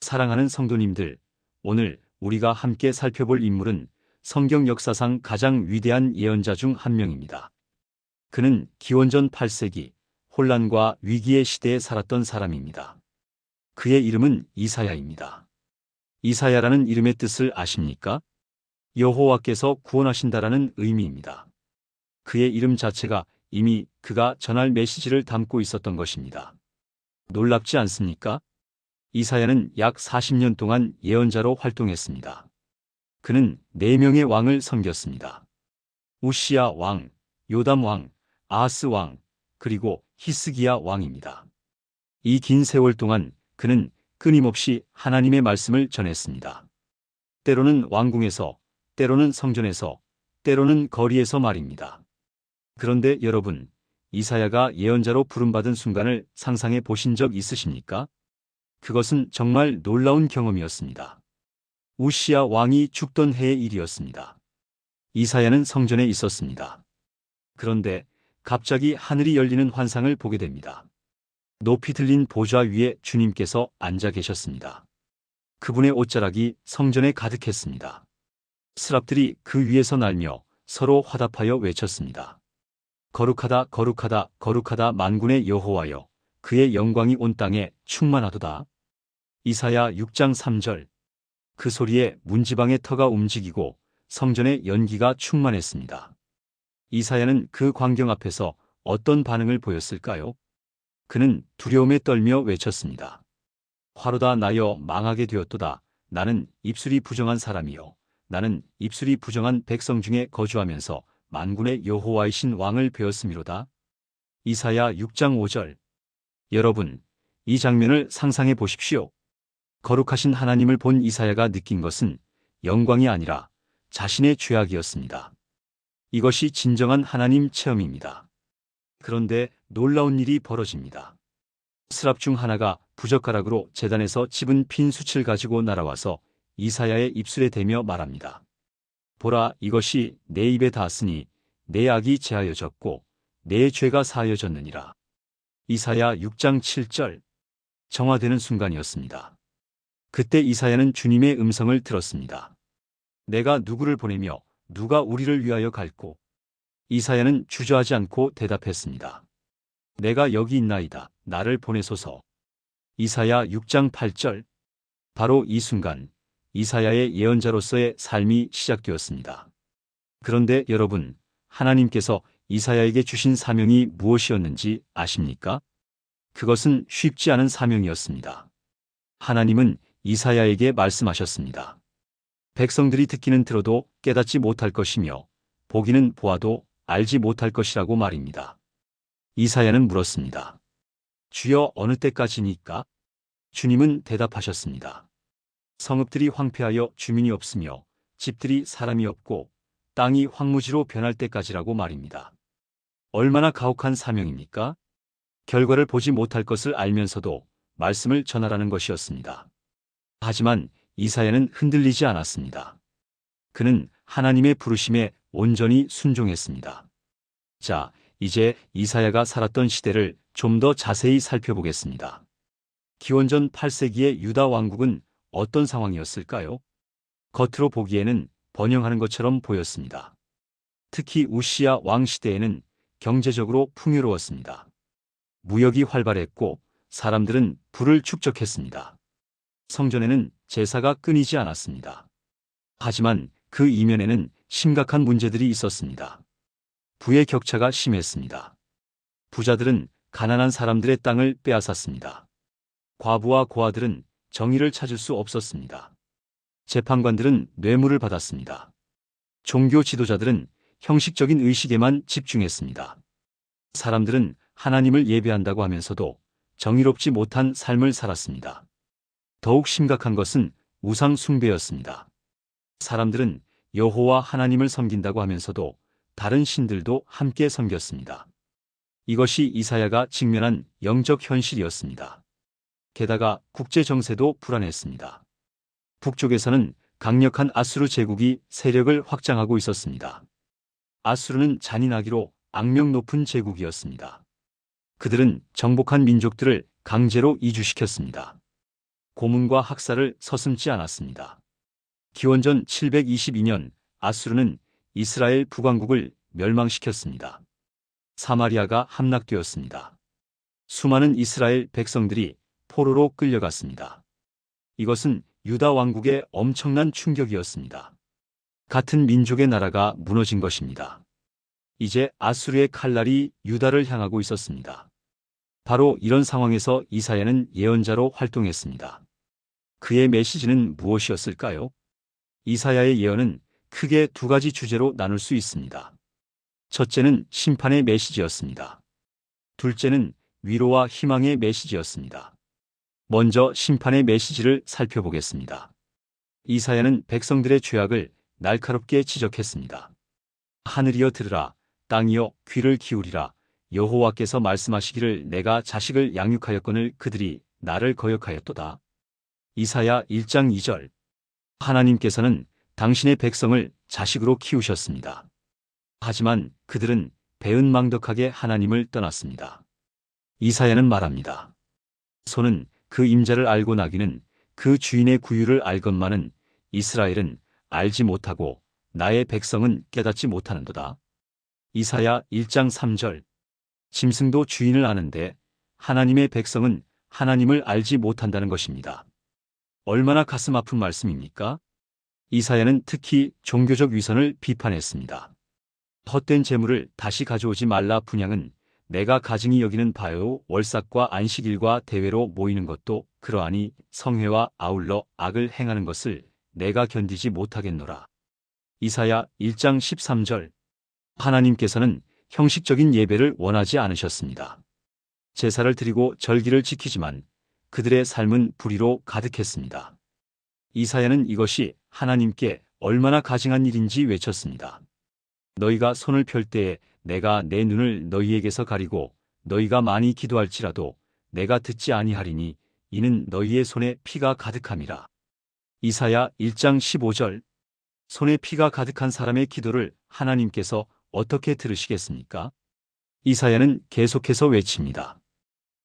사랑하는 성도님들, 오늘 우리가 함께 살펴볼 인물은 성경 역사상 가장 위대한 예언자 중 한 명입니다. 그는 기원전 8세기 혼란과 위기의 시대에 살았던 사람입니다. 그의 이름은 이사야입니다. 이사야라는 이름의 뜻을 아십니까? 여호와께서 구원하신다라는 의미입니다. 그의 이름 자체가 이미 그가 전할 메시지를 담고 있었던 것입니다. 놀랍지 않습니까? 이사야는 약 40년 동안 예언자로 활동했습니다. 그는 4명의 왕을 섬겼습니다. 우시야 왕, 요담 왕, 아하스 왕, 그리고 히스기야 왕입니다. 이 긴 세월 동안 그는 끊임없이 하나님의 말씀을 전했습니다. 때로는 왕궁에서, 때로는 성전에서, 때로는 거리에서 말입니다. 그런데 여러분, 이사야가 예언자로 부름받은 순간을 상상해 보신 적 있으십니까? 그것은 정말 놀라운 경험이었습니다. 우시야 왕이 죽던 해의 일이었습니다. 이사야는 성전에 있었습니다. 그런데 갑자기 하늘이 열리는 환상을 보게 됩니다. 높이 들린 보좌 위에 주님께서 앉아 계셨습니다. 그분의 옷자락이 성전에 가득했습니다. 스랍들이 그 위에서 날며 서로 화답하여 외쳤습니다. 거룩하다, 거룩하다, 거룩하다 만군의 여호와여, 그의 영광이 온 땅에 충만하도다. 이사야 6장 3절. 그 소리에 문지방의 터가 움직이고 성전의 연기가 충만했습니다. 이사야는 그 광경 앞에서 어떤 반응을 보였을까요? 그는 두려움에 떨며 외쳤습니다. 화로다 나여 망하게 되었도다. 나는 입술이 부정한 사람이요. 나는 입술이 부정한 백성 중에 거주하면서 만군의 여호와이신 왕을 배웠음이로다. 이사야 6장 5절. 여러분, 이 장면을 상상해 보십시오. 거룩하신 하나님을 본 이사야가 느낀 것은 영광이 아니라 자신의 죄악이었습니다. 이것이 진정한 하나님 체험입니다. 그런데 놀라운 일이 벌어집니다. 스랍 중 하나가 부젓가락으로 제단에서 집은 핀 숯을 가지고 날아와서 이사야의 입술에 대며 말합니다. 보라, 이것이 내 입에 닿았으니 내 악이 제하여졌고 내 죄가 사하여졌느니라. 이사야 6장 7절. 정화되는 순간이었습니다. 그때 이사야는 주님의 음성을 들었습니다. 내가 누구를 보내며 누가 우리를 위하여 갈꼬? 이사야는 주저하지 않고 대답했습니다. 내가 여기 있나이다. 나를 보내소서. 이사야 6장 8절. 바로 이 순간 이사야의 예언자로서의 삶이 시작되었습니다. 그런데 여러분, 하나님께서 이사야에게 주신 사명이 무엇이었는지 아십니까? 그것은 쉽지 않은 사명이었습니다. 하나님은 이사야에게 말씀하셨습니다. 백성들이 듣기는 들어도 깨닫지 못할 것이며 보기는 보아도 알지 못할 것이라고 말입니다. 이사야는 물었습니다. 주여, 어느 때까지니까? 주님은 대답하셨습니다. 성읍들이 황폐하여 주민이 없으며 집들이 사람이 없고 땅이 황무지로 변할 때까지라고 말입니다. 얼마나 가혹한 사명입니까? 결과를 보지 못할 것을 알면서도 말씀을 전하라는 것이었습니다. 하지만 이사야는 흔들리지 않았습니다. 그는 하나님의 부르심에 온전히 순종했습니다. 자, 이제 이사야가 살았던 시대를 좀 더 자세히 살펴보겠습니다. 기원전 8세기의 유다 왕국은 어떤 상황이었을까요? 겉으로 보기에는 번영하는 것처럼 보였습니다. 특히 우시야 왕 시대에는 경제적으로 풍요로웠습니다. 무역이 활발했고 사람들은 부를 축적했습니다. 성전에는 제사가 끊이지 않았습니다. 하지만 그 이면에는 심각한 문제들이 있었습니다. 부의 격차가 심했습니다. 부자들은 가난한 사람들의 땅을 빼앗았습니다. 과부와 고아들은 정의를 찾을 수 없었습니다. 재판관들은 뇌물을 받았습니다. 종교 지도자들은 형식적인 의식에만 집중했습니다. 사람들은 하나님을 예배한다고 하면서도 정의롭지 못한 삶을 살았습니다. 더욱 심각한 것은 우상 숭배였습니다. 사람들은 여호와 하나님을 섬긴다고 하면서도 다른 신들도 함께 섬겼습니다. 이것이 이사야가 직면한 영적 현실이었습니다. 게다가 국제 정세도 불안했습니다. 북쪽에서는 강력한 아수르 제국이 세력을 확장하고 있었습니다. 아수르는 잔인하기로 악명 높은 제국이었습니다. 그들은 정복한 민족들을 강제로 이주시켰습니다. 고문과 학살을 서슴지 않았습니다. 기원전 722년 아수르는 이스라엘 북왕국을 멸망시켰습니다. 사마리아가 함락되었습니다. 수많은 이스라엘 백성들이 포로로 끌려갔습니다. 이것은 유다 왕국의 엄청난 충격이었습니다. 같은 민족의 나라가 무너진 것입니다. 이제 아수르의 칼날이 유다를 향하고 있었습니다. 바로 이런 상황에서 이사야는 예언자로 활동했습니다. 그의 메시지는 무엇이었을까요? 이사야의 예언은 크게 두 가지 주제로 나눌 수 있습니다. 첫째는 심판의 메시지였습니다. 둘째는 위로와 희망의 메시지였습니다. 먼저 심판의 메시지를 살펴보겠습니다. 이사야는 백성들의 죄악을 날카롭게 지적했습니다. 하늘이여 들으라, 땅이여 귀를 기울이라. 여호와께서 말씀하시기를 내가 자식을 양육하였거늘 그들이 나를 거역하였도다. 이사야 1장 2절. 하나님께서는 당신의 백성을 자식으로 키우셨습니다. 하지만 그들은 배은망덕하게 하나님을 떠났습니다. 이사야는 말합니다. 소는 그 임자를 알고 나귀는 그 주인의 구유를 알건만은 이스라엘은 알지 못하고 나의 백성은 깨닫지 못하는도다. 이사야 1장 3절. 짐승도 주인을 아는데 하나님의 백성은 하나님을 알지 못한다는 것입니다. 얼마나 가슴 아픈 말씀입니까? 이사야는 특히 종교적 위선을 비판했습니다. 헛된 재물을 다시 가져오지 말라. 분향은 내가 가증히 여기는 바요. 월삭과 안식일과 대회로 모이는 것도 그러하니 성회와 아울러 악을 행하는 것을 내가 견디지 못하겠노라. 이사야 1장 13절. 하나님께서는 형식적인 예배를 원하지 않으셨습니다. 제사를 드리고 절기를 지키지만 그들의 삶은 불의로 가득했습니다. 이사야는 이것이 하나님께 얼마나 가증한 일인지 외쳤습니다. 너희가 손을 펼 때에 내가 내 눈을 너희에게서 가리고 너희가 많이 기도할지라도 내가 듣지 아니하리니 이는 너희의 손에 피가 가득함이라. 이사야 1장 15절. 손에 피가 가득한 사람의 기도를 하나님께서 어떻게 들으시겠습니까? 이사야는 계속해서 외칩니다.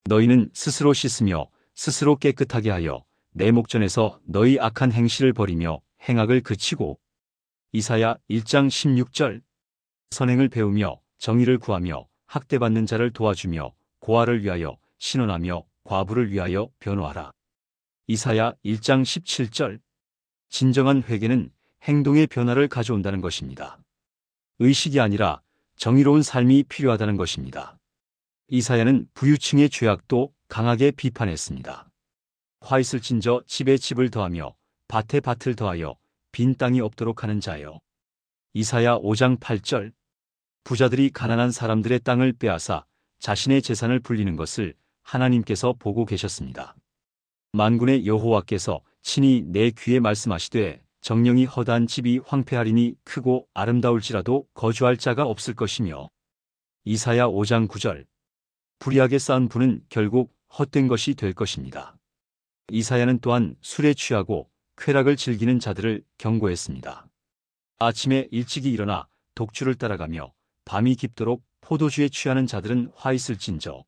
너희는 스스로 씻으며 스스로 깨끗하게 하여 내 목전에서 너희 악한 행실을 버리며 행악을 그치고. 이사야 1장 16절. 선행을 배우며 정의를 구하며 학대받는 자를 도와주며 고아를 위하여 신원하며 과부를 위하여 변호하라. 이사야 1장 17절. 진정한 회개는 행동의 변화를 가져온다는 것입니다. 의식이 아니라 정의로운 삶이 필요하다는 것입니다. 이사야는 부유층의 죄악도 강하게 비판했습니다. 화 있을진저 집에 집을 더하며 밭에 밭을 더하여 빈 땅이 없도록 하는 자여. 이사야 5장 8절. 부자들이 가난한 사람들의 땅을 빼앗아 자신의 재산을 불리는 것을 하나님께서 보고 계셨습니다. 만군의 여호와께서 친히 내 귀에 말씀하시되 정령이 허다한 집이 황폐하리니 크고 아름다울지라도 거주할 자가 없을 것이며. 이사야 5장 9절. 불의하게 쌓은 부는 결국 헛된 것이 될 것입니다. 이사야는 또한 술에 취하고 쾌락을 즐기는 자들을 경고했습니다. 아침에 일찍이 일어나 독주를 따라가며 밤이 깊도록 포도주에 취하는 자들은 화 있을진저.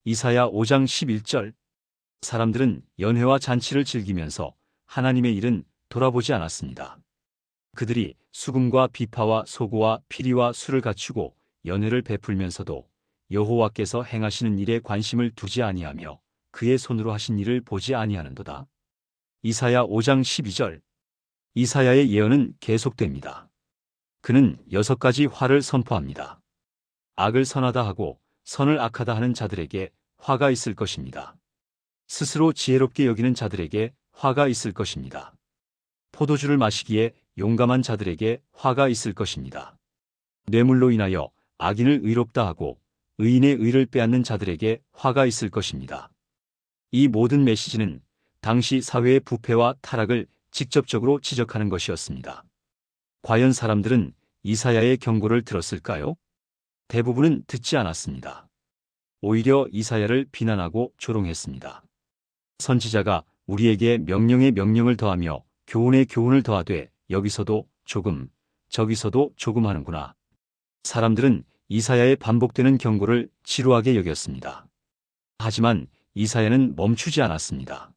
이사야 5장 11절. 사람들은 연회와 잔치를 즐기면서 하나님의 일은 돌아보지 않았습니다. 그들이 수금과 비파와 소고와 피리와 술을 갖추고 연회를 베풀면서도 여호와께서 행하시는 일에 관심을 두지 아니하며 그의 손으로 하신 일을 보지 아니하는도다. 이사야 5장 12절. 이사야의 예언은 계속됩니다. 그는 6가지 화를 선포합니다. 악을 선하다 하고 선을 악하다 하는 자들에게 화가 있을 것입니다. 스스로 지혜롭게 여기는 자들에게 화가 있을 것입니다. 포도주를 마시기에 용감한 자들에게 화가 있을 것입니다. 뇌물로 인하여 악인을 의롭다 하고 의인의 의를 빼앗는 자들에게 화가 있을 것입니다. 이 모든 메시지는 당시 사회의 부패와 타락을 직접적으로 지적하는 것이었습니다. 과연 사람들은 이사야의 경고를 들었을까요? 대부분은 듣지 않았습니다. 오히려 이사야를 비난하고 조롱했습니다. 선지자가 우리에게 명령에 명령을 더하며 교훈에 교훈을 더하되 여기서도 조금, 저기서도 조금 하는구나. 사람들은 이사야의 반복되는 경고를 지루하게 여겼습니다. 하지만 이사야는 멈추지 않았습니다.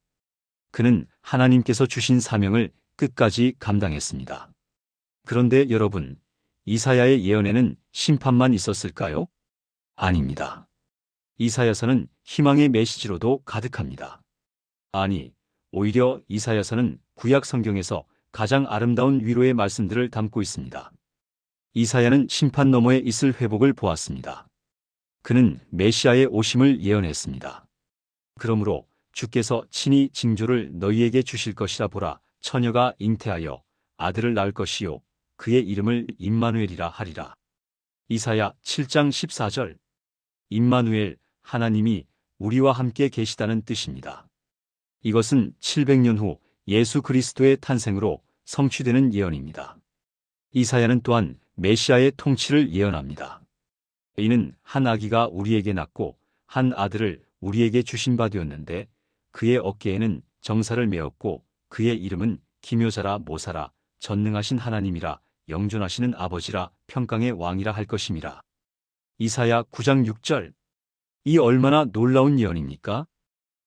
그는 하나님께서 주신 사명을 끝까지 감당했습니다. 그런데 여러분, 이사야의 예언에는 심판만 있었을까요? 아닙니다. 이사야서는 희망의 메시지로도 가득합니다. 아니, 오히려 이사야서는 구약 성경에서 가장 아름다운 위로의 말씀들을 담고 있습니다. 이사야는 심판 너머에 있을 회복을 보았습니다. 그는 메시아의 오심을 예언했습니다. 그러므로 주께서 친히 징조를 너희에게 주실 것이라. 보라, 처녀가 잉태하여 아들을 낳을 것이요 그의 이름을 임마누엘이라 하리라. 이사야 7장 14절. 임마누엘, 하나님이 우리와 함께 계시다는 뜻입니다. 이것은 700년 후 예수 그리스도의 탄생으로 성취되는 예언입니다. 이사야는 또한 메시아의 통치를 예언합니다. 이는 한 아기가 우리에게 낳고 한 아들을 우리에게 주신 바 되었는데 그의 어깨에는 정사를 메었고 그의 이름은 기묘자라, 모사라, 전능하신 하나님이라, 영존하시는 아버지라, 평강의 왕이라 할 것임이라. 이사야 9장 6절. 이 얼마나 놀라운 예언입니까?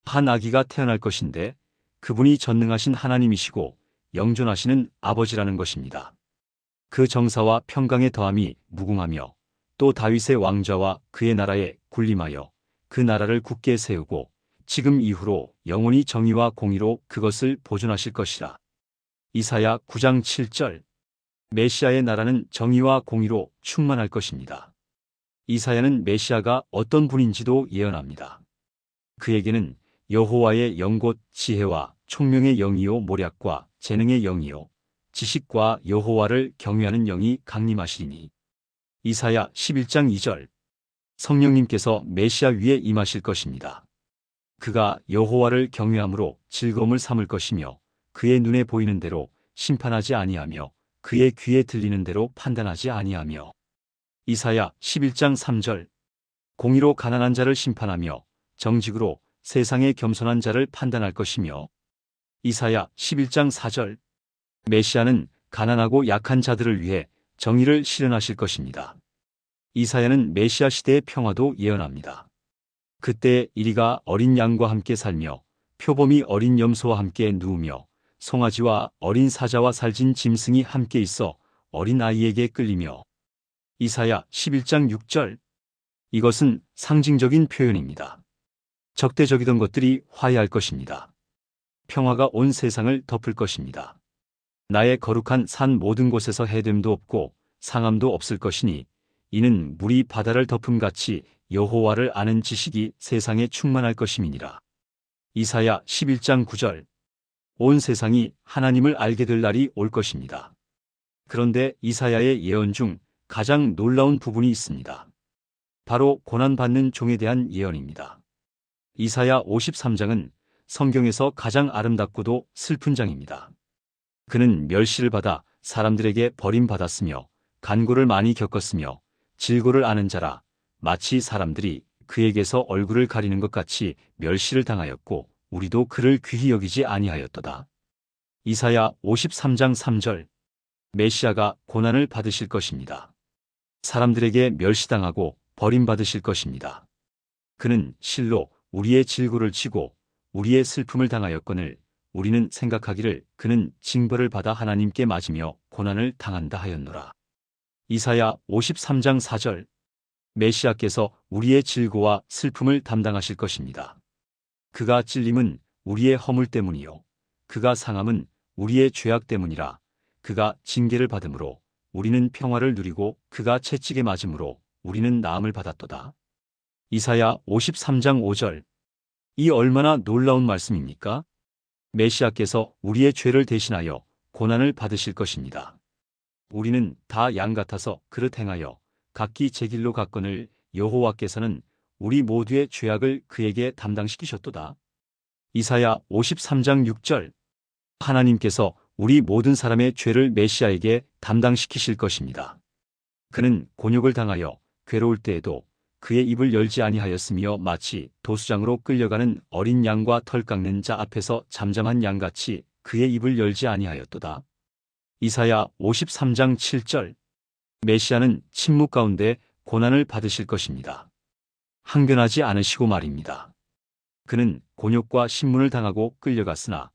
한 아기가 태어날 것인데 그분이 전능하신 하나님이시고 영존하시는 아버지라는 것입니다. 그 정사와 평강의 더함이 무궁하며 또 다윗의 왕좌와 그의 나라에 군림하여 그 나라를 굳게 세우고 지금 이후로 영원히 정의와 공의로 그것을 보존하실 것이라. 이사야 9장 7절. 메시아의 나라는 정의와 공의로 충만할 것입니다. 이사야는 메시아가 어떤 분인지도 예언합니다. 그에게는 여호와의 영 곧 지혜와 총명의 영이요 모략과 재능의 영이요 지식과 여호와를 경외하는 영이 강림하시리니. 이사야 11장 2절. 성령님께서 메시아 위에 임하실 것입니다. 그가 여호와를 경외함으로 즐거움을 삼을 것이며 그의 눈에 보이는 대로 심판하지 아니하며 그의 귀에 들리는 대로 판단하지 아니하며. 이사야 11장 3절. 공의로 가난한 자를 심판하며 정직으로 세상의 겸손한 자를 판단할 것이며. 이사야 11장 4절. 메시아는 가난하고 약한 자들을 위해 정의를 실현하실 것입니다. 이사야는 메시아 시대의 평화도 예언합니다. 그때 이리가 어린 양과 함께 살며 표범이 어린 염소와 함께 누우며 송아지와 어린 사자와 살진 짐승이 함께 있어 어린 아이에게 끌리며. 이사야 11장 6절. 이것은 상징적인 표현입니다. 적대적이던 것들이 화해할 것입니다. 평화가 온 세상을 덮을 것입니다. 나의 거룩한 산 모든 곳에서 해됨도 없고 상함도 없을 것이니 이는 물이 바다를 덮음같이 여호와를 아는 지식이 세상에 충만할 것임이니라. 이사야 11장 9절. 온 세상이 하나님을 알게 될 날이 올 것입니다. 그런데 이사야의 예언 중 가장 놀라운 부분이 있습니다. 바로 고난받는 종에 대한 예언입니다. 이사야 53장은 성경에서 가장 아름답고도 슬픈 장입니다. 그는 멸시를 받아 사람들에게 버림받았으며 간고를 많이 겪었으며 질고를 아는 자라, 마치 사람들이 그에게서 얼굴을 가리는 것 같이 멸시를 당하였고 우리도 그를 귀히 여기지 아니하였도다. 이사야 53장 3절. 메시아가 고난을 받으실 것입니다. 사람들에게 멸시당하고 버림받으실 것입니다. 그는 실로 우리의 질고를 치고 우리의 슬픔을 당하였거늘 우리는 생각하기를 그는 징벌을 받아 하나님께 맞으며 고난을 당한다 하였노라. 이사야 53장 4절. 메시아께서 우리의 질고와 슬픔을 담당하실 것입니다. 그가 찔림은 우리의 허물 때문이요 그가 상함은 우리의 죄악 때문이라. 그가 징계를 받음으로 우리는 평화를 누리고 그가 채찍에 맞음으로 우리는 나음을 받았도다. 이사야 53장 5절. 이 얼마나 놀라운 말씀입니까? 메시아께서 우리의 죄를 대신하여 고난을 받으실 것입니다. 우리는 다 양 같아서 그릇 행하여 각기 제 길로 갔거늘 여호와께서는 우리 모두의 죄악을 그에게 담당시키셨도다. 이사야 53장 6절. 하나님께서 우리 모든 사람의 죄를 메시아에게 담당시키실 것입니다. 그는 곤욕을 당하여 괴로울 때에도 그의 입을 열지 아니하였으며 마치 도수장으로 끌려가는 어린 양과 털 깎는 자 앞에서 잠잠한 양같이 그의 입을 열지 아니하였도다. 이사야 53장 7절. 메시아는 침묵 가운데 고난을 받으실 것입니다. 항변하지 않으시고 말입니다. 그는 곤욕과 신문을 당하고 끌려갔으나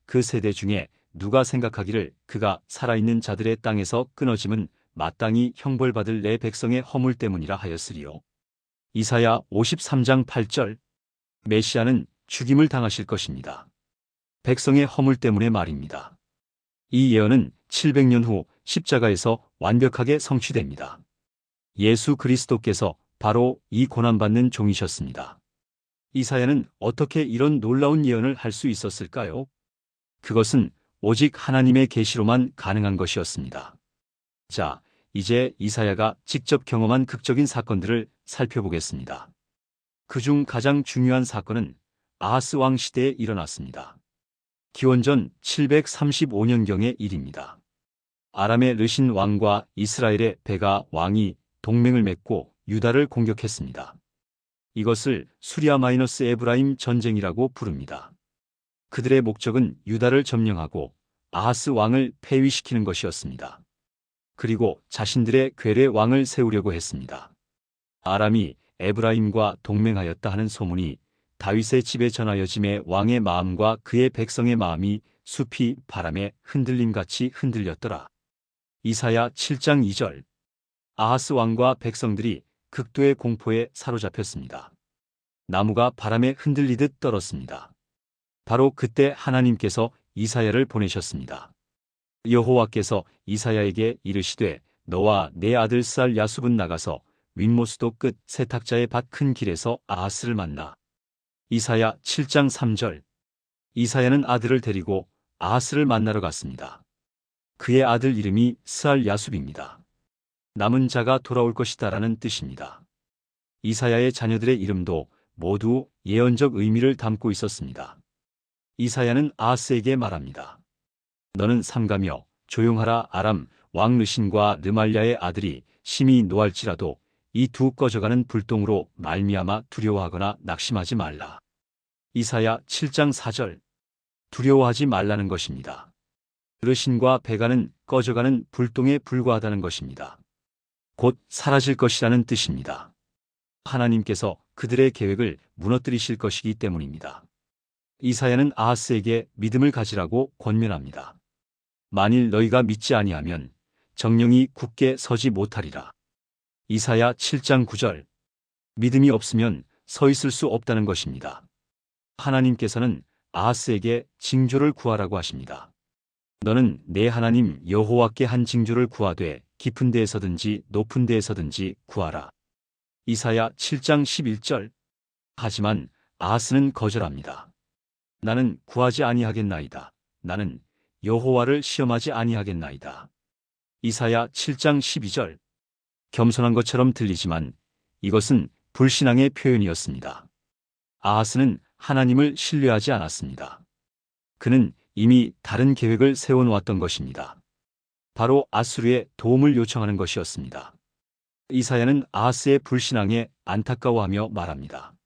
그 세대 중에 누가 생각하기를 그가 살아있는 자들의 땅에서 끊어짐은 마땅히 형벌받을 내 백성의 허물 때문이라 하였으리요. 이사야 53장 8절. 메시아는 죽임을 당하실 것입니다. 백성의 허물 때문에 말입니다. 이 예언은 700년 후 십자가에서 완벽하게 성취됩니다. 예수 그리스도께서 바로 이 고난받는 종이셨습니다. 이사야는 어떻게 이런 놀라운 예언을 할 수 있었을까요? 그것은 오직 하나님의 계시로만 가능한 것이었습니다. 자, 이제 이사야가 직접 경험한 극적인 사건들을 살펴보겠습니다. 그중 가장 중요한 사건은 아하스 왕 시대에 일어났습니다. 기원전 735년경의 일입니다. 아람의 르신 왕과 이스라엘의 베가 왕이 동맹을 맺고 유다를 공격했습니다. 이것을 수리아-에브라임 전쟁이라고 부릅니다. 그들의 목적은 유다를 점령하고 아하스 왕을 폐위시키는 것이었습니다. 그리고 자신들의 괴뢰 왕을 세우려고 했습니다. 아람이 에브라임과 동맹하였다 하는 소문이 다윗의 집에 전하여짐에 왕의 마음과 그의 백성의 마음이 숲이 바람에 흔들림같이 흔들렸더라. 이사야 7장 2절. 아하스 왕과 백성들이 극도의 공포에 사로잡혔습니다. 나무가 바람에 흔들리듯 떨었습니다. 바로 그때 하나님께서 이사야를 보내셨습니다. 여호와께서 이사야에게 이르시되 너와 내 아들 쌀 야숲은 나가서 윗모수도 끝 세탁자의 밭 큰 길에서 아하스를 만나. 이사야 7장 3절. 이사야는 아들을 데리고 아하스를 만나러 갔습니다. 그의 아들 이름이 스알 야숲입니다. 남은 자가 돌아올 것이다라는 뜻입니다. 이사야의 자녀들의 이름도 모두 예언적 의미를 담고 있었습니다. 이사야는 아하스에게 말합니다. 너는 삼가며 조용하라. 아람 왕 르신과 르말랴의 아들이 심히 노할지라도 이 두 꺼져가는 불똥으로 말미암아 두려워하거나 낙심하지 말라. 이사야 7장 4절. 두려워하지 말라는 것입니다. 르신과 베가는 꺼져가는 불똥에 불과하다는 것입니다. 곧 사라질 것이라는 뜻입니다. 하나님께서 그들의 계획을 무너뜨리실 것이기 때문입니다. 이사야는 아하스에게 믿음을 가지라고 권면합니다. 만일 너희가 믿지 아니하면 정령이 굳게 서지 못하리라. 이사야 7장 9절. 믿음이 없으면 서 있을 수 없다는 것입니다. 하나님께서는 아하스에게 징조를 구하라고 하십니다. 너는 내 하나님 여호와께 한 징조를 구하되 깊은 데에서든지 높은 데에서든지 구하라. 이사야 7장 11절. 하지만 아하스는 거절합니다. 나는 구하지 아니하겠나이다. 나는 여호와를 시험하지 아니하겠나이다. 이사야 7장 12절. 겸손한 것처럼 들리지만 이것은 불신앙의 표현이었습니다. 아하스는 하나님을 신뢰하지 않았습니다. 그는 이미 다른 계획을 세워놓았던 것입니다. 바로 아수르의 도움을 요청하는 것이었습니다. 이사야는 아하스의 불신앙에 안타까워하며 말합니다.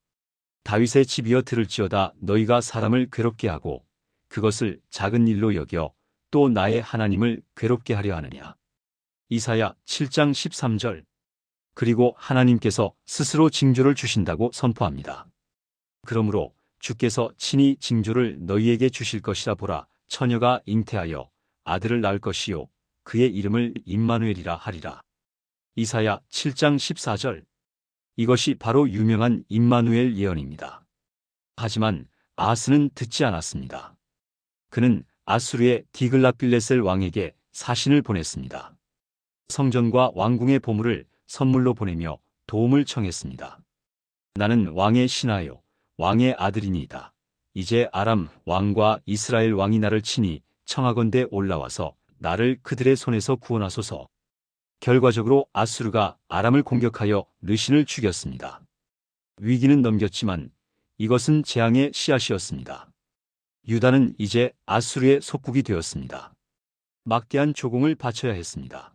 다윗의 집이여 들을지어다. 너희가 사람을 괴롭게 하고 그것을 작은 일로 여겨 또 나의 하나님을 괴롭게 하려 하느냐. 이사야 7장 13절. 그리고 하나님께서 스스로 징조를 주신다고 선포합니다. 그러므로 주께서 친히 징조를 너희에게 주실 것이라. 보라, 처녀가 잉태하여 아들을 낳을 것이요 그의 이름을 임마누엘이라 하리라. 이사야 7장 14절. 이것이 바로 유명한 임마누엘 예언입니다. 하지만 아하스는 듣지 않았습니다. 그는 아수르의 디글랏빌레셀 왕에게 사신을 보냈습니다. 성전과 왕궁의 보물을 선물로 보내며 도움을 청했습니다. 나는 왕의 신하요 왕의 아들이니이다. 이제 아람 왕과 이스라엘 왕이 나를 친히 청하건대 올라와서 나를 그들의 손에서 구원하소서. 결과적으로 아수르가 아람을 공격하여 르신을 죽였습니다. 위기는 넘겼지만 이것은 재앙의 씨앗이었습니다. 유다는 이제 아수르의 속국이 되었습니다. 막대한 조공을 바쳐야 했습니다.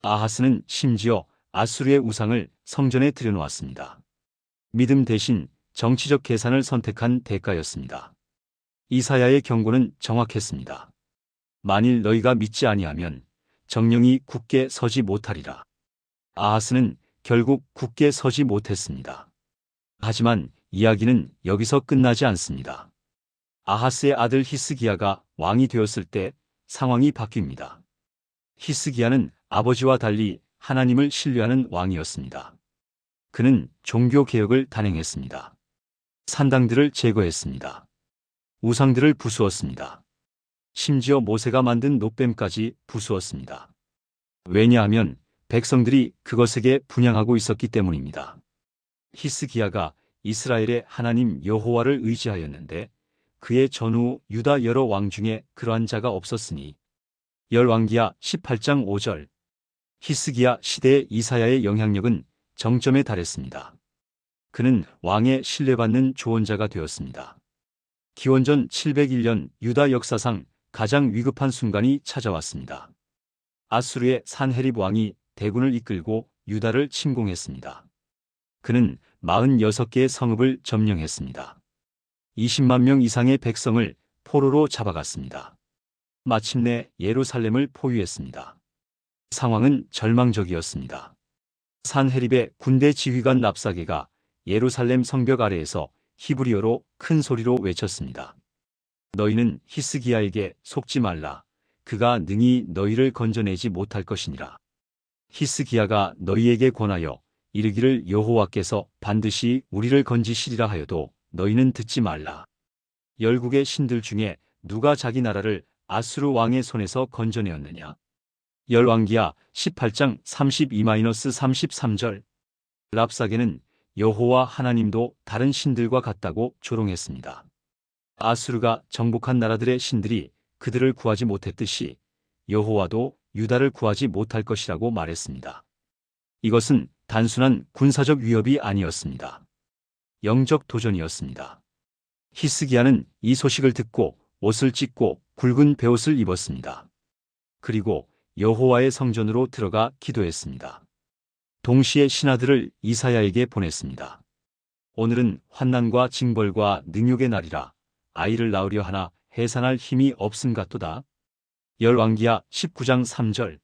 아하스는 심지어 아수르의 우상을 성전에 들여놓았습니다. 믿음 대신 정치적 계산을 선택한 대가였습니다. 이사야의 경고는 정확했습니다. 만일 너희가 믿지 아니하면 정령이 굳게 서지 못하리라. 아하스는 결국 굳게 서지 못했습니다. 하지만 이야기는 여기서 끝나지 않습니다. 아하스의 아들 히스기야가 왕이 되었을 때 상황이 바뀝니다. 히스기야는 아버지와 달리 하나님을 신뢰하는 왕이었습니다. 그는 종교 개혁을 단행했습니다. 산당들을 제거했습니다. 우상들을 부수었습니다. 심지어 모세가 만든 놋뱀까지 부수었습니다. 왜냐하면 백성들이 그것에게 분향하고 있었기 때문입니다. 히스기야가 이스라엘의 하나님 여호와를 의지하였는데 그의 전후 유다 여러 왕 중에 그러한 자가 없었으니 열왕기하 18장 5절. 히스기야 시대의 이사야의 영향력은 정점에 달했습니다. 그는 왕의 신뢰받는 조언자가 되었습니다. 기원전 701년 유다 역사상 가장 위급한 순간이 찾아왔습니다. 아수르의 산헤립 왕이 대군을 이끌고 유다를 침공했습니다. 그는 46개의 성읍을 점령했습니다. 20만 명 이상의 백성을 포로로 잡아갔습니다. 마침내 예루살렘을 포위했습니다. 상황은 절망적이었습니다. 산헤립의 군대 지휘관 랍사게가 예루살렘 성벽 아래에서 히브리어로 큰 소리로 외쳤습니다. 너희는 히스기야에게 속지 말라. 그가 능히 너희를 건져내지 못할 것이니라. 히스기야가 너희에게 권하여 이르기를 여호와께서 반드시 우리를 건지시리라 하여도 너희는 듣지 말라. 열국의 신들 중에 누가 자기 나라를 아수르 왕의 손에서 건져내었느냐? 열왕기하 18장 32-33절. 랍사게는 여호와 하나님도 다른 신들과 같다고 조롱했습니다. 아수르가 정복한 나라들의 신들이 그들을 구하지 못했듯이 여호와도 유다를 구하지 못할 것이라고 말했습니다. 이것은 단순한 군사적 위협이 아니었습니다. 영적 도전이었습니다. 히스기야는 이 소식을 듣고 옷을 찢고 굵은 베옷을 입었습니다. 그리고 여호와의 성전으로 들어가 기도했습니다. 동시에 신하들을 이사야에게 보냈습니다. 오늘은 환난과 징벌과 능욕의 날이라 아이를 낳으려 하나 해산할 힘이 없음 같도다. 열왕기하 19장 3절.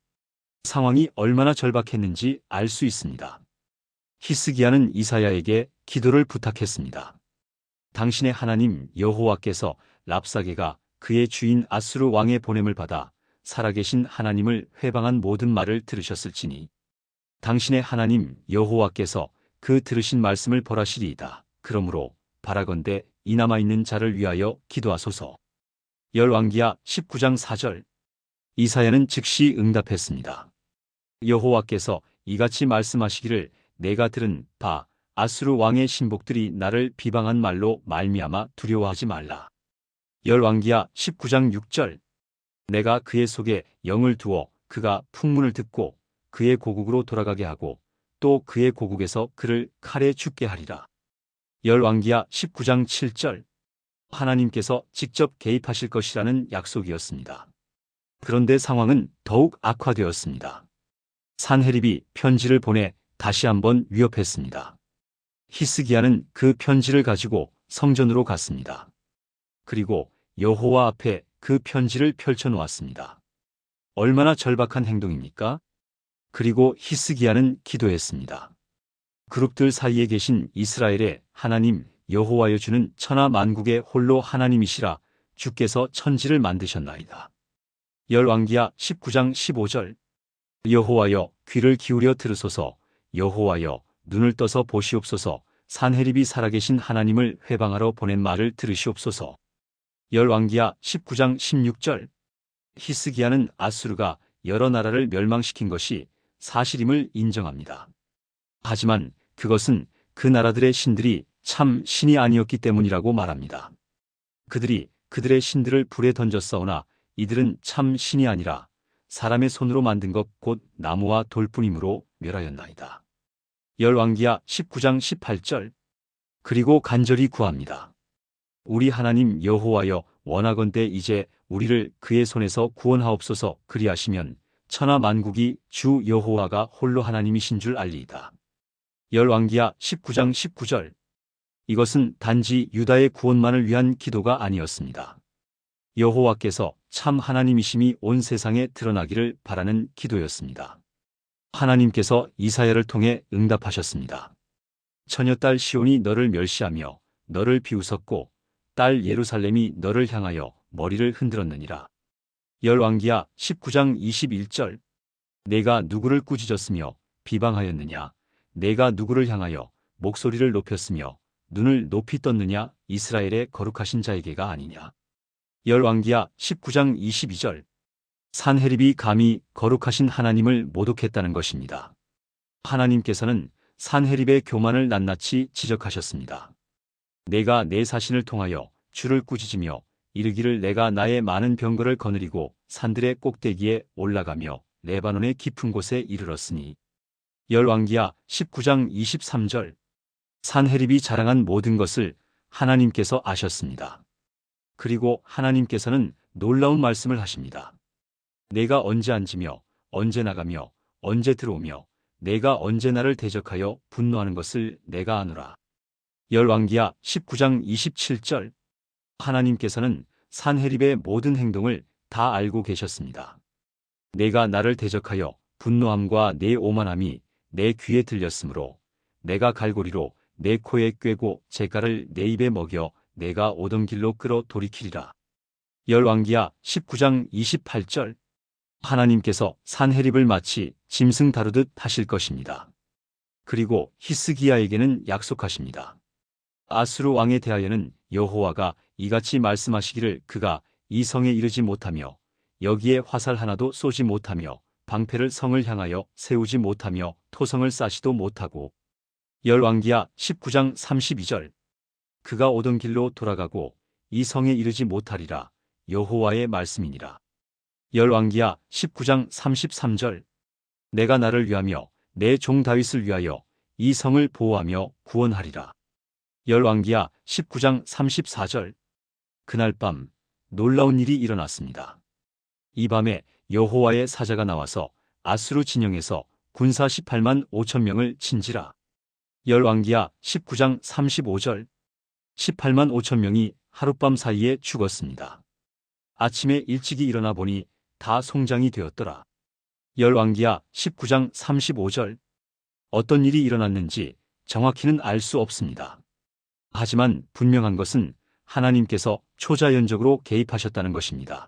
상황이 얼마나 절박했는지 알 수 있습니다. 히스기야는 이사야에게 기도를 부탁했습니다. 당신의 하나님 여호와께서 랍사게가 그의 주인 아수르 왕의 보냄을 받아 살아계신 하나님을 회방한 모든 말을 들으셨을지니 당신의 하나님 여호와께서 그 들으신 말씀을 벌하시리이다. 그러므로 바라건대 이 남아있는 자를 위하여 기도하소서. 열왕기하 19장 4절. 이사야는 즉시 응답했습니다. 여호와께서 이같이 말씀하시기를 내가 들은 바 아수르 왕의 신복들이 나를 비방한 말로 말미암아 두려워하지 말라. 열왕기하 19장 6절. 내가 그의 속에 영을 두어 그가 풍문을 듣고 그의 고국으로 돌아가게 하고 또 그의 고국에서 그를 칼에 죽게 하리라. 열왕기하 19장 7절. 하나님께서 직접 개입하실 것이라는 약속이었습니다. 그런데 상황은 더욱 악화되었습니다. 산헤립이 편지를 보내 다시 한번 위협했습니다. 히스기야는 그 편지를 가지고 성전으로 갔습니다. 그리고 여호와 앞에 그 편지를 펼쳐놓았습니다. 얼마나 절박한 행동입니까? 그리고 히스기야는 기도했습니다. 그룹들 사이에 계신 이스라엘의 하나님 여호와여 주는 천하 만국의 홀로 하나님이시라. 주께서 천지를 만드셨나이다. 열왕기하 19장 15절. 여호와여 귀를 기울여 들으소서. 여호와여 눈을 떠서 보시옵소서. 산헤립이 살아계신 하나님을 회방하러 보낸 말을 들으시옵소서. 열왕기하 19장 16절. 히스기야는 아수르가 여러 나라를 멸망시킨 것이 사실임을 인정합니다. 하지만 그것은 그 나라들의 신들이 참 신이 아니었기 때문이라고 말합니다. 그들이 그들의 신들을 불에 던졌사오나 이들은 참 신이 아니라 사람의 손으로 만든 것 곧 나무와 돌뿐이므로 멸하였나이다. 열왕기하 19장 18절. 그리고 간절히 구합니다. 우리 하나님 여호와여 원하건대 이제 우리를 그의 손에서 구원하옵소서. 그리하시면 천하 만국이 주 여호와가 홀로 하나님이신 줄 알리이다. 열왕기하 19장 19절. 이것은 단지 유다의 구원만을 위한 기도가 아니었습니다. 여호와께서 참 하나님이심이 온 세상에 드러나기를 바라는 기도였습니다. 하나님께서 이사야를 통해 응답하셨습니다. 처녀딸 시온이 너를 멸시하며 너를 비웃었고 딸 예루살렘이 너를 향하여 머리를 흔들었느니라. 열왕기하 19장 21절. 내가 누구를 꾸짖었으며 비방하였느냐? 내가 누구를 향하여 목소리를 높였으며 눈을 높이 떴느냐? 이스라엘의 거룩하신 자에게가 아니냐? 열왕기하 19장 22절. 산헤립이 감히 거룩하신 하나님을 모독했다는 것입니다. 하나님께서는 산헤립의 교만을 낱낱이 지적하셨습니다. 내가 내 사신을 통하여 주를 꾸짖으며 이르기를 내가 나의 많은 병거를 거느리고 산들의 꼭대기에 올라가며 레바논의 깊은 곳에 이르렀으니. 열왕기하 19장 23절. 산헤립이 자랑한 모든 것을 하나님께서 아셨습니다. 그리고 하나님께서는 놀라운 말씀을 하십니다. 내가 언제 앉으며 언제 나가며 언제 들어오며 내가 언제 나를 대적하여 분노하는 것을 내가 아노라. 열왕기하 19장 27절. 하나님께서는 산헤립의 모든 행동을 다 알고 계셨습니다. 내가 나를 대적하여 분노함과 내 오만함이 내 귀에 들렸으므로 내가 갈고리로 내 코에 꿰고 잿가를 내 입에 먹여 내가 오던 길로 끌어 돌이키리라. 열왕기하 19장 28절. 하나님께서 산헤립을 마치 짐승 다루듯 하실 것입니다. 그리고 히스기야에게는 약속하십니다. 아수르 왕에 대하여는 여호와가 이같이 말씀하시기를 그가 이 성에 이르지 못하며 여기에 화살 하나도 쏘지 못하며 방패를 성을 향하여 세우지 못하며 토성을 쌓지도 못하고. 열왕기하 19장 32절. 그가 오던 길로 돌아가고 이 성에 이르지 못하리라. 여호와의 말씀이니라. 열왕기하 19장 33절. 내가 나를 위하며 내 종 다윗을 위하여 이 성을 보호하며 구원하리라. 열왕기하 19장 34절. 그날 밤 놀라운 일이 일어났습니다. 이 밤에 여호와의 사자가 나와서 아수르 진영에서 군사 18만 5천 명을 친지라. 열왕기하 19장 35절. 18만 5천 명이 하룻밤 사이에 죽었습니다. 아침에 일찍이 일어나 보니 다 송장이 되었더라. 열왕기하 19장 35절. 어떤 일이 일어났는지 정확히는 알 수 없습니다. 하지만 분명한 것은 하나님께서 초자연적으로 개입하셨다는 것입니다.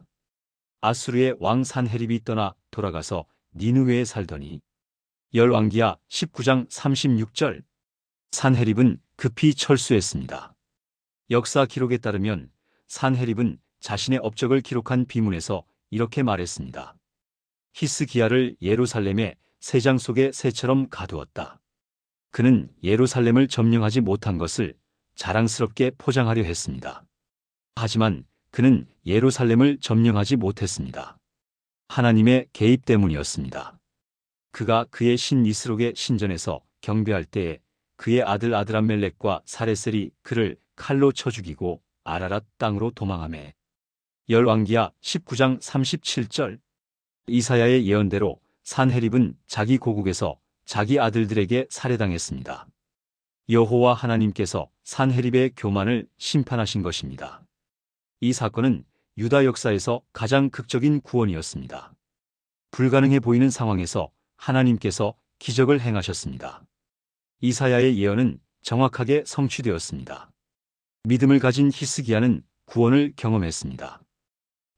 아수르의 왕 산헤립이 떠나 돌아가서 니느웨에 살더니. 열왕기하 19장 36절. 산헤립은 급히 철수했습니다. 역사 기록에 따르면 산헤립은 자신의 업적을 기록한 비문에서 이렇게 말했습니다. 히스기야를 예루살렘의 새장 속의 새처럼 가두었다. 그는 예루살렘을 점령하지 못한 것을 자랑스럽게 포장하려 했습니다. 하지만 그는 예루살렘을 점령하지 못했습니다. 하나님의 개입 때문이었습니다. 그가 그의 신 니스록의 신전에서 경배할 때에 그의 아들 아드람멜렉과 사레셀이 그를 칼로 쳐 죽이고 아라랏 땅으로 도망하매. 열왕기하 19장 37절. 이사야의 예언대로 산헤립은 자기 고국에서 자기 아들들에게 살해당했습니다. 여호와 하나님께서 산헤립의 교만을 심판하신 것입니다. 이 사건은 유다 역사에서 가장 극적인 구원이었습니다. 불가능해 보이는 상황에서 하나님께서 기적을 행하셨습니다. 이사야의 예언은 정확하게 성취되었습니다. 믿음을 가진 히스기야는 구원을 경험했습니다.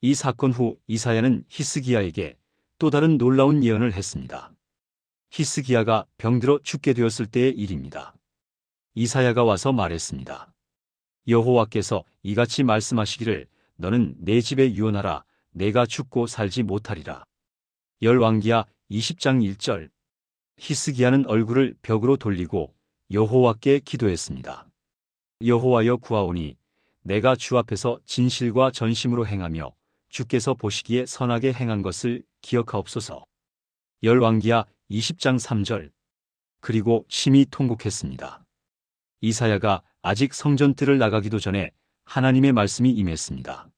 이 사건 후 이사야는 히스기야에게 또 다른 놀라운 예언을 했습니다. 히스기야가 병들어 죽게 되었을 때의 일입니다. 이사야가 와서 말했습니다. 여호와께서 이같이 말씀하시기를 너는 내 집에 유언하라. 내가 죽고 살지 못하리라. 열왕기하 20장 1절. 히스기야는 얼굴을 벽으로 돌리고 여호와께 기도했습니다. 여호와여 구하오니 내가 주 앞에서 진실과 전심으로 행하며 주께서 보시기에 선하게 행한 것을 기억하옵소서. 열왕기하 20장 3절. 그리고 심히 통곡했습니다. 이사야가 아직 성전뜰을 나가기도 전에 하나님의 말씀이 임했습니다.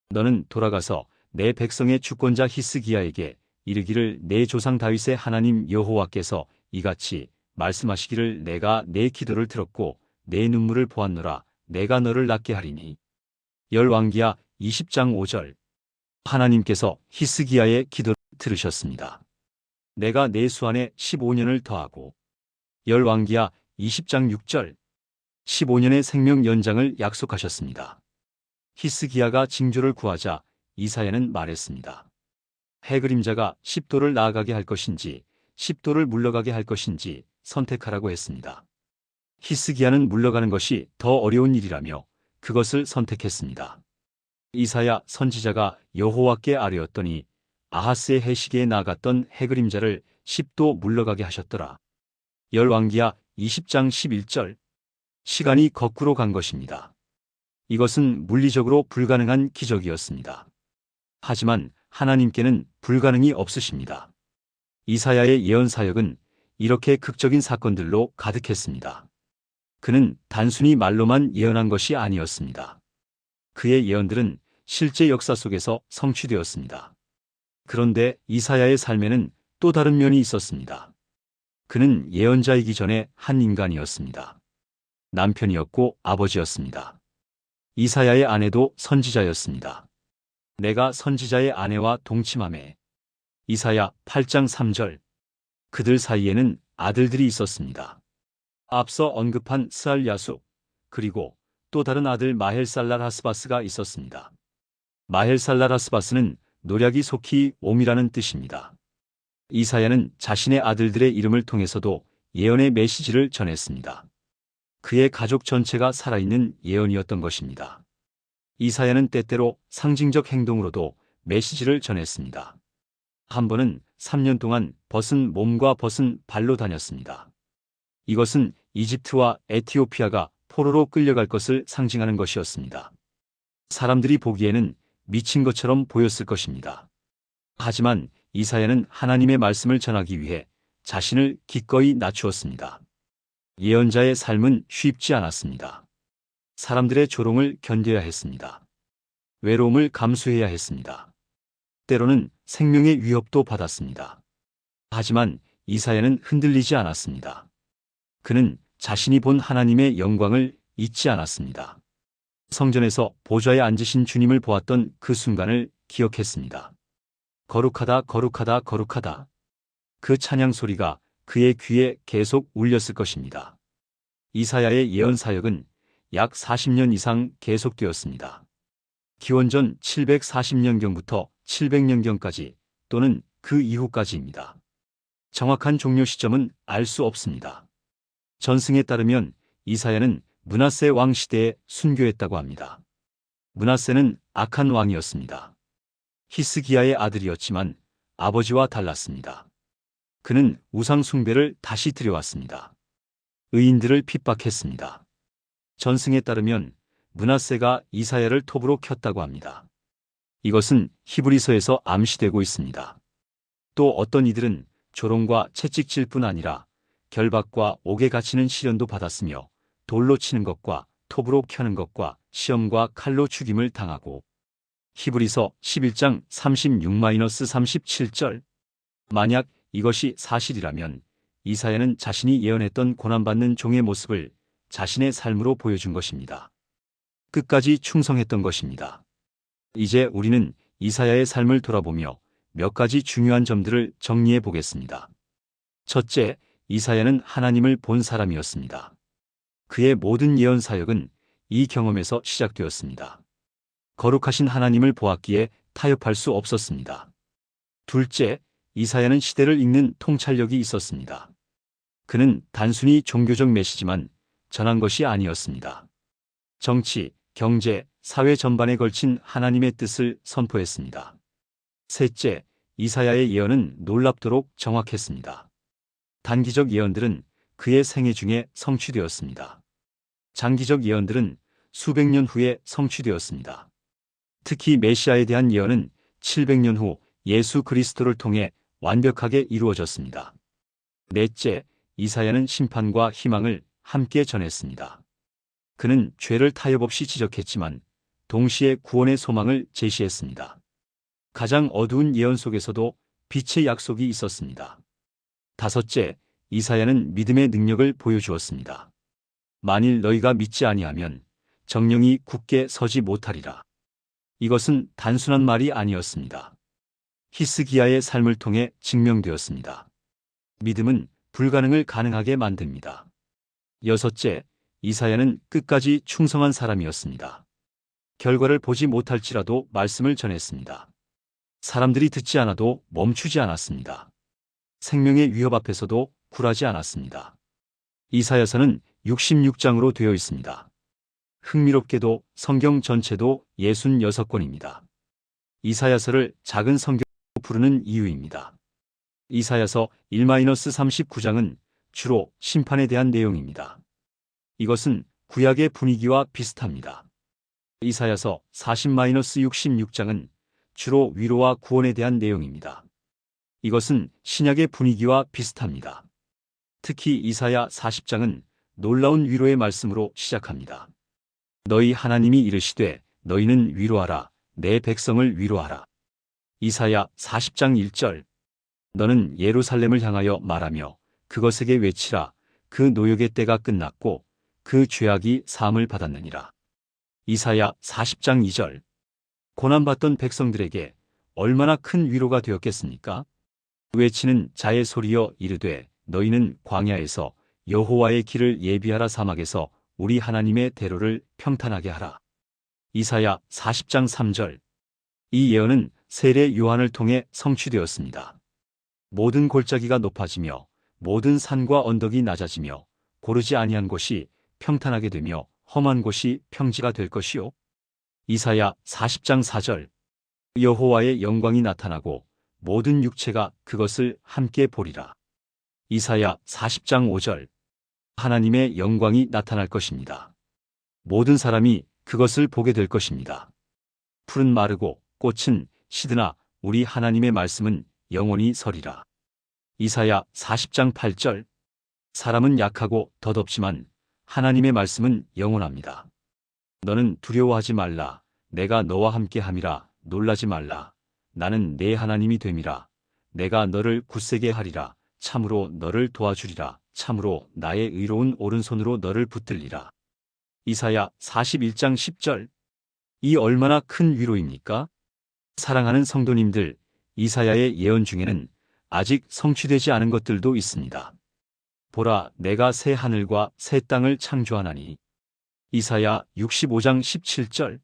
너는 돌아가서 내 백성의 주권자 히스기야에게 이르기를 내 조상 다윗의 하나님 여호와께서 이같이 말씀하시기를 내가 내 기도를 들었고 내 눈물을 보았노라. 내가 너를 낫게 하리니. 열왕기하 20장 5절. 하나님께서 히스기야의 기도를 들으셨습니다. 내가 내 수 안에 15년을 더하고. 열왕기하 20장 6절. 15년의 생명 연장을 약속하셨습니다. 히스기야가 징조를 구하자 이사야는 말했습니다. 해 그림자가 10도를 나아가게 할 것인지 10도를 물러가게 할 것인지 선택하라고 했습니다. 히스기야는 물러가는 것이 더 어려운 일이라며 그것을 선택했습니다. 이사야 선지자가 여호와께 아뢰었더니 아하스의 해시계에 나갔던 해 그림자를 10도 물러가게 하셨더라. 열왕기하 20장 11절. 시간이 거꾸로 간 것입니다. 이것은 물리적으로 불가능한 기적이었습니다. 하지만 하나님께는 불가능이 없으십니다. 이사야의 예언 사역은 이렇게 극적인 사건들로 가득했습니다. 그는 단순히 말로만 예언한 것이 아니었습니다. 그의 예언들은 실제 역사 속에서 성취되었습니다. 그런데 이사야의 삶에는 또 다른 면이 있었습니다. 그는 예언자이기 전에 한 인간이었습니다. 남편이었고 아버지였습니다. 이사야의 아내도 선지자였습니다. 내가 선지자의 아내와 동침하매. 이사야 8장 3절. 그들 사이에는 아들들이 있었습니다. 앞서 언급한 스알야수, 그리고 또 다른 아들 마헬살랄하스바스가 있었습니다. 마헬살랄하스바스는 노략이 속히 옴이라는 뜻입니다. 이사야는 자신의 아들들의 이름을 통해서도 예언의 메시지를 전했습니다. 그의 가족 전체가 살아있는 예언이었던 것입니다. 이사야는 때때로 상징적 행동으로도 메시지를 전했습니다. 한 번은 3년 동안 벗은 몸과 벗은 발로 다녔습니다. 이것은 이집트와 에티오피아가 포로로 끌려갈 것을 상징하는 것이었습니다. 사람들이 보기에는 미친 것처럼 보였을 것입니다. 하지만 이사야는 하나님의 말씀을 전하기 위해 자신을 기꺼이 낮추었습니다. 예언자의 삶은 쉽지 않았습니다. 사람들의 조롱을 견뎌야 했습니다. 외로움을 감수해야 했습니다. 때로는 생명의 위협도 받았습니다. 하지만 이사야는 흔들리지 않았습니다. 그는 자신이 본 하나님의 영광을 잊지 않았습니다. 성전에서 보좌에 앉으신 주님을 보았던 그 순간을 기억했습니다. 거룩하다, 거룩하다, 거룩하다. 그 찬양 소리가 그의 귀에 계속 울렸을 것입니다. 이사야의 예언 사역은 약 40년 이상 계속되었습니다. 기원전 740년경부터 700년경까지 또는 그 이후까지입니다. 정확한 종료 시점은 알 수 없습니다. 전승에 따르면 이사야는 므낫세 왕 시대에 순교했다고 합니다. 므낫세는 악한 왕이었습니다. 히스기야의 아들이었지만 아버지와 달랐습니다. 그는 우상 숭배를 다시 들여왔습니다. 의인들을 핍박했습니다. 전승에 따르면 므낫세가 이사야를 톱으로 켰다고 합니다. 이것은 히브리서에서 암시되고 있습니다. 또 어떤 이들은 조롱과 채찍질 뿐 아니라 결박과 옥에 갇히는 시련도 받았으며 돌로 치는 것과 톱으로 켜는 것과 시험과 칼로 죽임을 당하고 히브리서 11장 36-37절. 만약 이것이 사실이라면 이사야는 자신이 예언했던 고난받는 종의 모습을 자신의 삶으로 보여준 것입니다. 끝까지 충성했던 것입니다. 이제 우리는 이사야의 삶을 돌아보며 몇 가지 중요한 점들을 정리해 보겠습니다. 첫째, 이사야는 하나님을 본 사람이었습니다. 그의 모든 예언 사역은 이 경험에서 시작되었습니다. 거룩하신 하나님을 보았기에 타협할 수 없었습니다. 둘째, 이사야는 시대를 읽는 통찰력이 있었습니다. 그는 단순히 종교적 메시지만 전한 것이 아니었습니다. 정치, 경제, 사회 전반에 걸친 하나님의 뜻을 선포했습니다. 셋째, 이사야의 예언은 놀랍도록 정확했습니다. 단기적 예언들은 그의 생애 중에 성취되었습니다. 장기적 예언들은 수백 년 후에 성취되었습니다. 특히 메시아에 대한 예언은 700년 후 예수 그리스도를 통해 완벽하게 이루어졌습니다. 넷째, 이사야는 심판과 희망을 함께 전했습니다. 그는 죄를 타협 없이 지적했지만 동시에 구원의 소망을 제시했습니다. 가장 어두운 예언 속에서도 빛의 약속이 있었습니다. 다섯째, 이사야는 믿음의 능력을 보여주었습니다. 만일 너희가 믿지 아니하면 정령이 굳게 서지 못하리라. 이것은 단순한 말이 아니었습니다. 히스기야의 삶을 통해 증명되었습니다. 믿음은 불가능을 가능하게 만듭니다. 여섯째, 이사야는 끝까지 충성한 사람이었습니다. 결과를 보지 못할지라도 말씀을 전했습니다. 사람들이 듣지 않아도 멈추지 않았습니다. 생명의 위협 앞에서도 굴하지 않았습니다. 이사야서는 66장으로 되어 있습니다. 흥미롭게도 성경 전체도 66권입니다. 이사야서를 작은 성경으로 부르는 이유입니다. 이사야서 1-39장은 주로 심판에 대한 내용입니다. 이것은 구약의 분위기와 비슷합니다. 이사야서 40-66장은 주로 위로와 구원에 대한 내용입니다. 이것은 신약의 분위기와 비슷합니다. 특히 이사야 40장은 놀라운 위로의 말씀으로 시작합니다. 너희 하나님이 이르시되 너희는 위로하라 내 백성을 위로하라. 이사야 40장 1절 너는 예루살렘을 향하여 말하며 그것에게 외치라 그 노역의 때가 끝났고 그 죄악이 사함을 받았느니라. 이사야 40장 2절 고난받던 백성들에게 얼마나 큰 위로가 되었겠습니까? 외치는 자의 소리여 이르되 너희는 광야에서 여호와의 길을 예비하라 사막에서 우리 하나님의 대로를 평탄하게 하라. 이사야 40장 3절 이 예언은 세례 요한을 통해 성취되었습니다. 모든 골짜기가 높아지며 모든 산과 언덕이 낮아지며 고르지 아니한 곳이 평탄하게 되며 험한 곳이 평지가 될 것이요. 이사야 40장 4절 여호와의 영광이 나타나고 모든 육체가 그것을 함께 보리라. 이사야 40장 5절 하나님의 영광이 나타날 것입니다. 모든 사람이 그것을 보게 될 것입니다. 풀은 마르고 꽃은 시드나 우리 하나님의 말씀은 영원히 서리라. 이사야 40장 8절 사람은 약하고 덧없지만 하나님의 말씀은 영원합니다. 너는 두려워하지 말라. 내가 너와 함께 함이라. 놀라지 말라. 나는 내 하나님이 됨이라. 내가 너를 굳세게 하리라. 참으로 너를 도와주리라. 참으로 나의 의로운 오른손으로 너를 붙들리라. 이사야 41장 10절 이 얼마나 큰 위로입니까? 사랑하는 성도님들, 이사야의 예언 중에는 아직 성취되지 않은 것들도 있습니다. 보라, 내가 새 하늘과 새 땅을 창조하나니. 이사야 65장 17절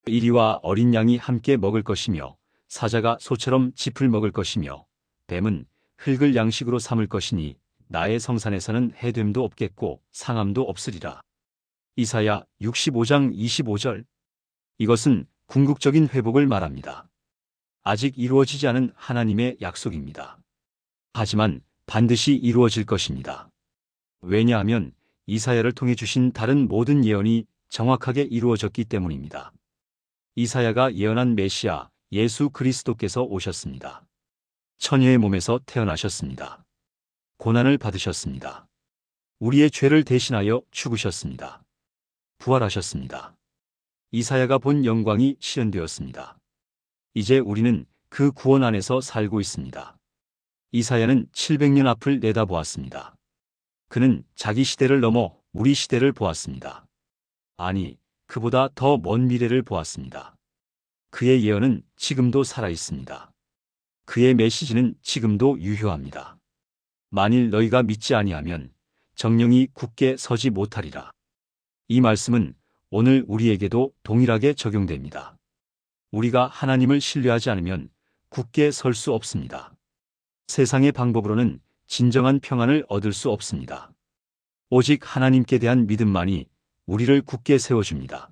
이리와 어린 양이 함께 먹을 것이며 사자가 소처럼 짚을 먹을 것이며 뱀은 흙을 양식으로 삼을 것이니 나의 성산에서는 해됨도 없겠고 상함도 없으리라. 이사야 65장 25절 이것은 궁극적인 회복을 말합니다. 아직 이루어지지 않은 하나님의 약속입니다. 하지만 반드시 이루어질 것입니다. 왜냐하면 이사야를 통해 주신 다른 모든 예언이 정확하게 이루어졌기 때문입니다. 이사야가 예언한 메시아 예수 그리스도께서 오셨습니다. 처녀의 몸에서 태어나셨습니다. 고난을 받으셨습니다. 우리의 죄를 대신하여 죽으셨습니다. 부활하셨습니다. 이사야가 본 영광이 실현되었습니다. 이제 우리는 그 구원 안에서 살고 있습니다. 이사야는 700년 앞을 내다보았습니다. 그는 자기 시대를 넘어 우리 시대를 보았습니다. 아니, 그보다 더 먼 미래를 보았습니다. 그의 예언은 지금도 살아있습니다. 그의 메시지는 지금도 유효합니다. 만일 너희가 믿지 아니하면 정령이 굳게 서지 못하리라. 이 말씀은 오늘 우리에게도 동일하게 적용됩니다. 우리가 하나님을 신뢰하지 않으면 굳게 설 수 없습니다. 세상의 방법으로는 진정한 평안을 얻을 수 없습니다. 오직 하나님께 대한 믿음만이 우리를 굳게 세워줍니다.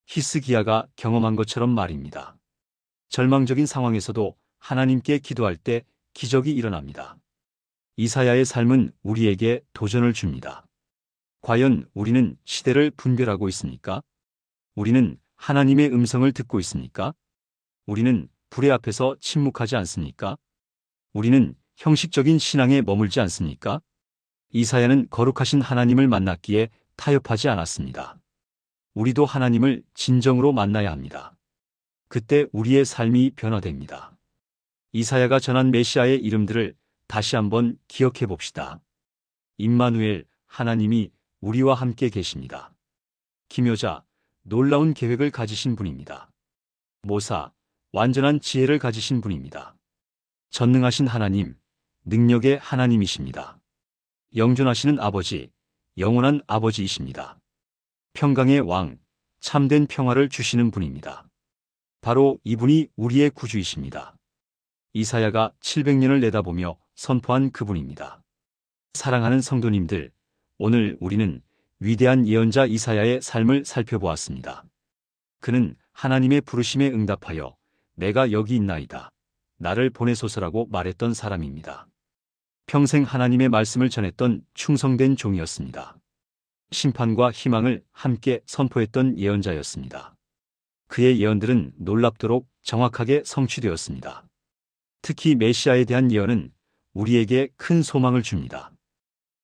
히스기야가 경험한 것처럼 말입니다. 절망적인 상황에서도 하나님께 기도할 때 기적이 일어납니다. 이사야의 삶은 우리에게 도전을 줍니다. 과연 우리는 시대를 분별하고 있습니까? 우리는 하나님의 음성을 듣고 있습니까? 우리는 불의 앞에서 침묵하지 않습니까? 우리는 형식적인 신앙에 머물지 않습니까? 이사야는 거룩하신 하나님을 만났기에 타협하지 않았습니다. 우리도 하나님을 진정으로 만나야 합니다. 그때 우리의 삶이 변화됩니다. 이사야가 전한 메시아의 이름들을 다시 한번 기억해 봅시다. 임마누엘, 하나님이 우리와 함께 계십니다. 기묘자, 놀라운 계획을 가지신 분입니다. 모사, 완전한 지혜를 가지신 분입니다. 전능하신 하나님, 능력의 하나님이십니다. 영존하시는 아버지, 영원한 아버지이십니다. 평강의 왕, 참된 평화를 주시는 분입니다. 바로 이분이 우리의 구주이십니다. 이사야가 700년을 내다보며 선포한 그분입니다. 사랑하는 성도님들, 오늘 우리는 위대한 예언자 이사야의 삶을 살펴보았습니다. 그는 하나님의 부르심에 응답하여 내가 여기 있나이다, 나를 보내소서라고 말했던 사람입니다. 평생 하나님의 말씀을 전했던 충성된 종이었습니다. 심판과 희망을 함께 선포했던 예언자였습니다. 그의 예언들은 놀랍도록 정확하게 성취되었습니다. 특히 메시아에 대한 예언은 우리에게 큰 소망을 줍니다.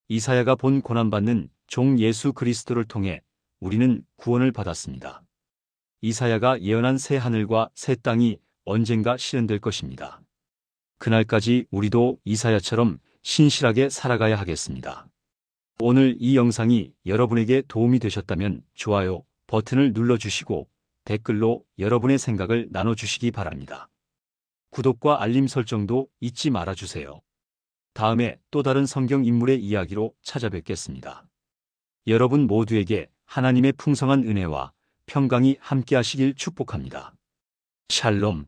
이사야가 본 고난받는 종 예수 그리스도를 통해 우리는 구원을 받았습니다. 이사야가 예언한 새 하늘과 새 땅이 언젠가 실현될 것입니다. 그날까지 우리도 이사야처럼 신실하게 살아가야 하겠습니다. 오늘 이 영상이 여러분에게 도움이 되셨다면 좋아요 버튼을 눌러주시고 댓글로 여러분의 생각을 나눠주시기 바랍니다. 구독과 알림 설정도 잊지 말아주세요. 다음에 또 다른 성경 인물의 이야기로 찾아뵙겠습니다. 여러분 모두에게 하나님의 풍성한 은혜와 평강이 함께하시길 축복합니다. 샬롬.